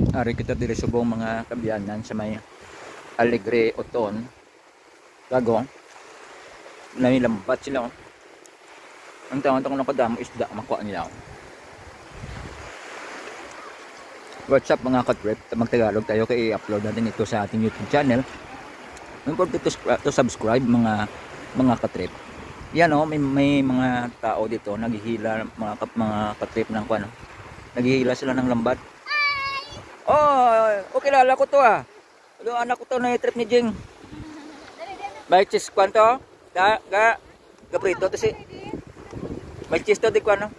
Ari kita diri subong mga kabiyanan sa may Alegre Oton. Gagong. Namilambat sila. Oh. Ang tawag ko nakadamo isda makuha nila. Oh. What's up mga katrip? Magtagalog tayo kaya i-upload natin ito sa ating YouTube channel. Don't forget to subscribe mga katrip. Yan oh, may mga tao dito naghihila mga katrip ng kuno. Naghihila sila ng lambat. Oh, kilala ko to ah. Yung anak ko to na trip ni Jing. May cheese kwanto? Gabrito to si. May cheese to di kwano.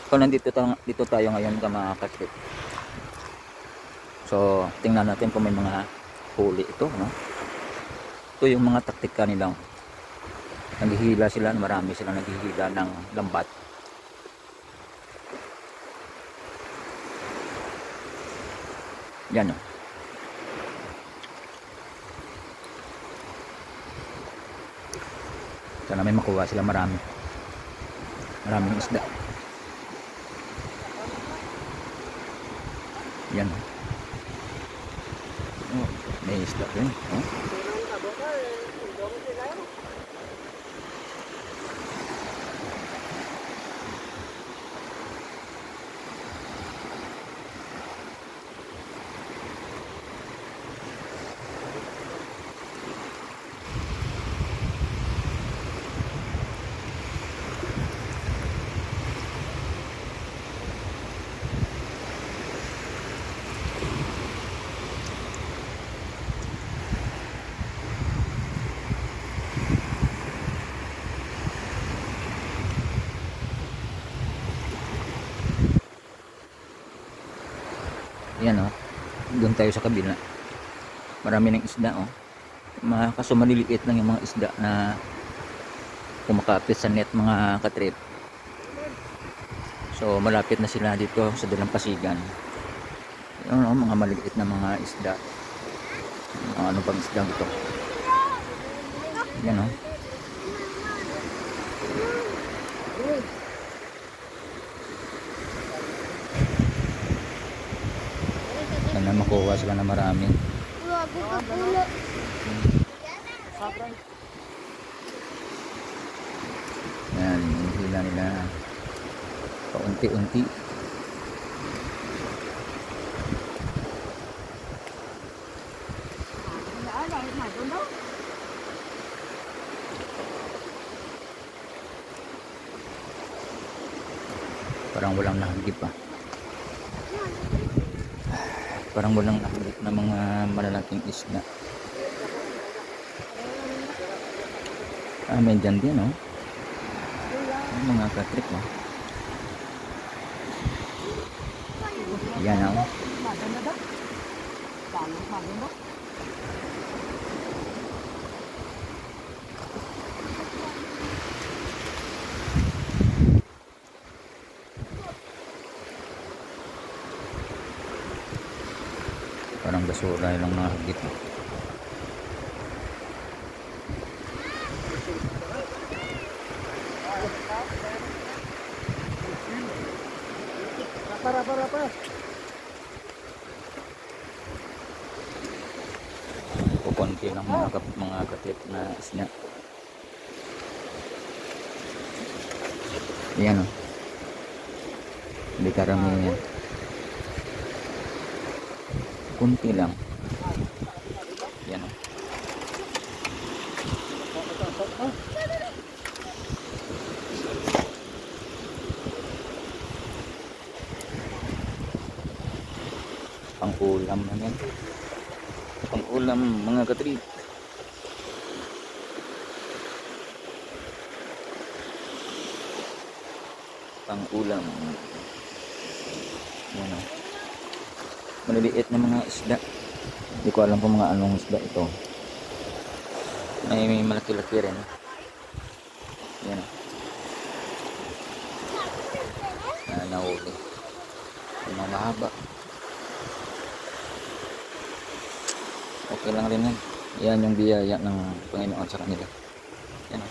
So dito tayo ngayon mga katrip. So tingnan natin kung may mga huli ito, no? Ito yung mga taktika nila. Naghihila sila, marami sila naghihila ng lambat. Yan o. Sana may makuha sila maraming isda. Yan o. Oh, may isda rin. Oh. Yan o, doon tayo sa kabila. Marami ng isda o. Kaso maliliit lang yung mga isda na kumakapit sa net mga katrip. So malapit na sila dito sa Dalampasigan. Yan o, mga maliliit na mga isda. Ano bang isda ito? Yan o. Sana makuha sila na marami. Yan, hila nila paunti-unti. Parang walang nahagip pa. Parang walang nahagip na mga malalaking isda. May dyan din oh. Mga katrip oh. Yan oh. Parang basura lang nahagip oh. Para. Kukunti lang mga katrip na isda. Yan o. Hindi karami yan. Kunti lang. Yan o. Pang-ulam na yan. Pang-ulam mga katrip. Pang-ulam. Yan o. Maliliit na mga isda. Hindi ko alam kung mga anong isda ito. May malaki-laki rin. Yan o. Nahuli. Mga mahaba. Okay lang rin yan. Yan yung biyaya ng Panginoon sa kanila. Yan o.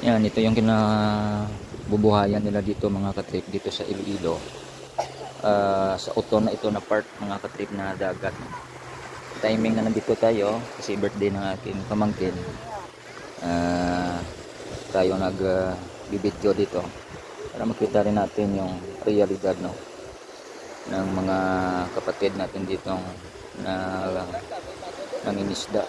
Yan, ito yung bubuhayan nila dito mga katrip, dito sa Iloilo. Sa uton na ito na part mga katrip na dagat. Timing na nandito tayo kasi birthday ng aking pamangkin. Tayo bibidyo dito para makita rin natin yung realidad, no, ng mga kapatid natin dito na nangingisda.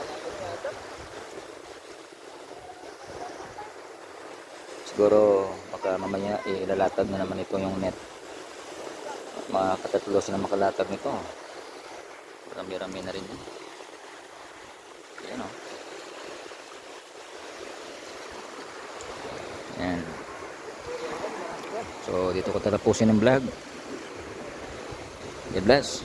Siguro baka mamaya ilalatag na naman ito yung net. Makatatlo sila makalatag nito. Rami-rami na rin yun. Ayan, o. Ayan. So dito ko tatapusin ang vlog. God bless.